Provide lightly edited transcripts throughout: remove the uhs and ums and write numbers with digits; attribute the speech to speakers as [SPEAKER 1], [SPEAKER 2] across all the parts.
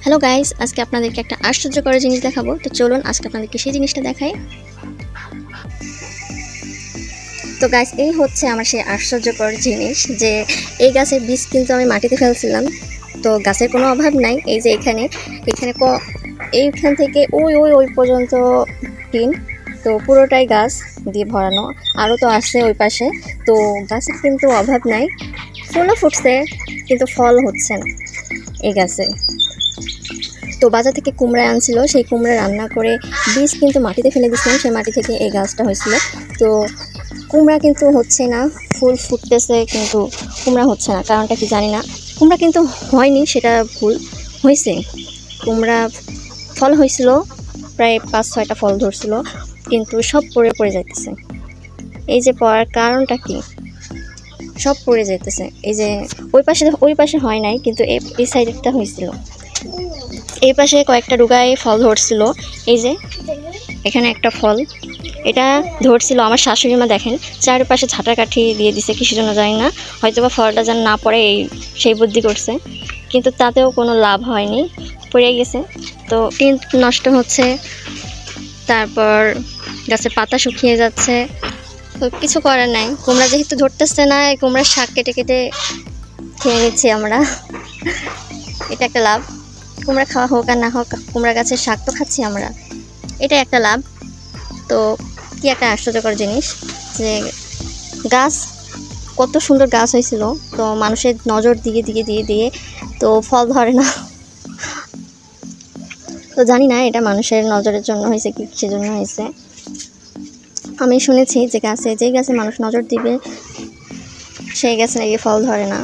[SPEAKER 1] Hello guys, আজকে আপনাদেরকে একটা আশ্চর্যকর জিনিস দেখাবো। তো চলুন আজকে আপনাদেরকে সেই জিনিসটা দেখাই। তো গাইস, এই হচ্ছে আমার সেই আশ্চর্যকর জিনিস যে এই গাছের বীজ কিন্তু আমি মাটিতে ফেলছিলাম। তো গাছের কোনো অভাব নাই। এই যে এখানে এখানে এইখান থেকে ওই ওই ওই পর্যন্ত টিন, তো পুরোটাই গাছ দিয়ে ভরানো। আরও তো আসছে ওই পাশে। তো গাছের কিন্তু অভাব নাই, ফুলও ফুটছে কিন্তু ফল হচ্ছে না এই গাছে। তো বাজার থেকে কুমড়া আনছিল, সেই কুমড়া রান্না করে বীজ কিন্তু মাটিতে ফেলে দিয়েছিলাম, সেই মাটি থেকে এই গাছটা হয়েছিল। তো কুমড়া কিন্তু হচ্ছে না, ফুল ফুটতেছে কিন্তু কুমড়া হচ্ছে না, কারণটা কি জানি না। কুমড়া কিন্তু হয়নি, সেটা ভুল, হয়েছে কুমড়া, ফল হয়েছিল, প্রায় 5-6টা ফল ধরছিল, কিন্তু সব পড়ে পড়ে যাইতেছে। এই যে পড়ার কারণটা কি, সব পড়ে যাইতেছে। এই যে ওই পাশে হয় নাই, কিন্তু এই সাইডটা হয়েছিল। এই পাশে কয়েকটা ডুগায় ফল ধরছিল। এই যে এখানে একটা ফল, এটা ধরছিল আমার শাশুড়ি মা, দেখেন চারপাশে ঝাঁটাকাঠি দিয়ে দিছে, কিছু জন্য জানি না, হয়তো বা ফলটা যেন না পড়ে সেই বুদ্ধি করছে, কিন্তু তাতেও কোনো লাভ হয়নি, পড়ে গেছে। তো টিন নষ্ট হচ্ছে, তারপর গাছের পাতা শুকিয়ে যাচ্ছে। তো কিছু করার নাই, কুমড়া যেহেতু ধরতেছে না, এই কুমড়ার শাক কেটে কেটে খেয়ে নিচ্ছি আমরা। এটা একটা লাভ, কুমড়া খাওয়া হোক আর না হোক, কুমড়া গাছের শাক তো খাচ্ছি আমরা, এটা একটা লাভ। তো কি একটা আশ্চর্যকর জিনিস যে গাছ, কত সুন্দর গাছ হয়েছিল, তো মানুষের নজর দিয়ে দিয়ে দিয়ে দিয়ে তো ফল ধরে না। তো জানি না এটা মানুষের নজরের জন্য হয়েছে কি সেজন্য হয়েছে। আমি শুনেছি যে যেই গাছে মানুষ নজর দিবে সেই গাছে নাকি ফল ধরে না,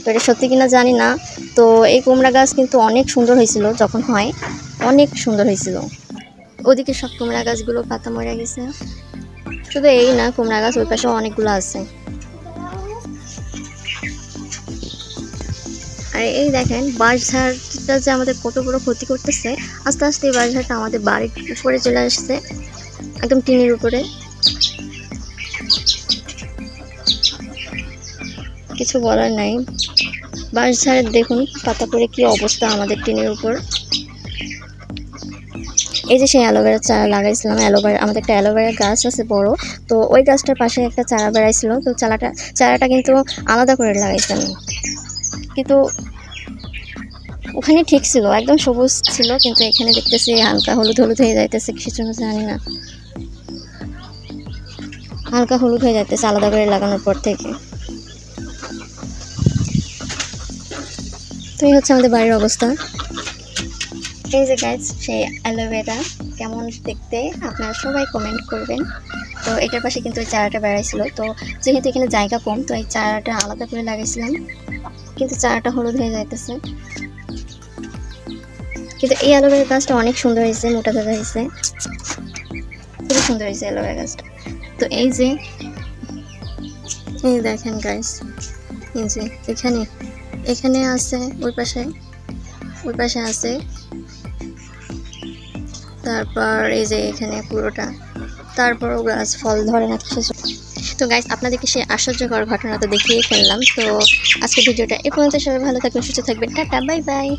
[SPEAKER 1] তো এটা সত্যি কিনা জানি না। তো এই কুমড়া গাছ কিন্তু অনেক সুন্দর হয়েছিল, যখন হয় অনেক সুন্দর হয়েছিল। ওদিকে সব কুমড়া গাছগুলো পাতা মরে গেছে, শুধু এই না, কুমড়া গাছ ওই পাশেও অনেকগুলো আছে। আর এই দেখেন বাঁশঝাড়টা যে আমাদের কত বড় ক্ষতি করতেছে। আস্তে আস্তে এই বাঁশঝাড়টা আমাদের বাড়ির উপরে চলে আসছে, একদম টিনের উপরে। কিছু বলার নাই, বাঁশঝাড়ের দেখুন পাতা পড়ে কি অবস্থা আমাদের টিনের উপর। এই যে সেই অ্যালোভেরার চারা লাগাইছিলাম, আমাদের একটা অ্যালোভেরা গাছ আছে বড়, তো ওই গাছটার পাশে একটা চারা বেড়াইছিল। তো চারাটা কিন্তু আলাদা করে লাগাইছিলাম, কিন্তু ওখানে ঠিক ছিল, একদম সবুজ ছিল, কিন্তু এখানে দেখতেছি হালকা হলুদ হলুদ হয়ে যাইতেছে, কিছু জন্য জানি না, হালকা হলুদ হয়ে যাইতেছে আলাদা করে লাগানোর পর থেকে। তো এই হচ্ছে আমাদের বাড়ির অবস্থা। এই যে গাইজ সেই অ্যালোভেরা কেমন দেখতে আপনারা সবাই কমেন্ট করবেন। তো এটার পাশে কিন্তু ওই চারাটা বেড়াইছিল, তো যেহেতু এখানে জায়গা কম, তো এই চারাটা আলাদা করে লাগাইছিলাম, কিন্তু চারাটা হলুদ হয়ে যাইতেছে। কিন্তু এই অ্যালোভেরা গাছটা অনেক সুন্দর হয়েছে, মোটা তাজা হয়েছে, খুবই সুন্দর হয়েছে অ্যালোভেরা গাছটা। তো এই যে এই দেখেন গাইজ, এই যে এখানে আছে, ওই পাশে আছে, তারপর এই যে এখানে পুরোটা, তারপরও গাছ ফল ধরে না কিছু। তো গাইস, আপনাদেরকে সেই আশ্চর্যকর ঘটনা তো দেখিয়ে ফেললাম। তো আজকে ভিডিওটা এই পর্যন্ত, সবাই ভালো থাকবেন, সুস্থ থাকবেন, টাটা, বাই বাই।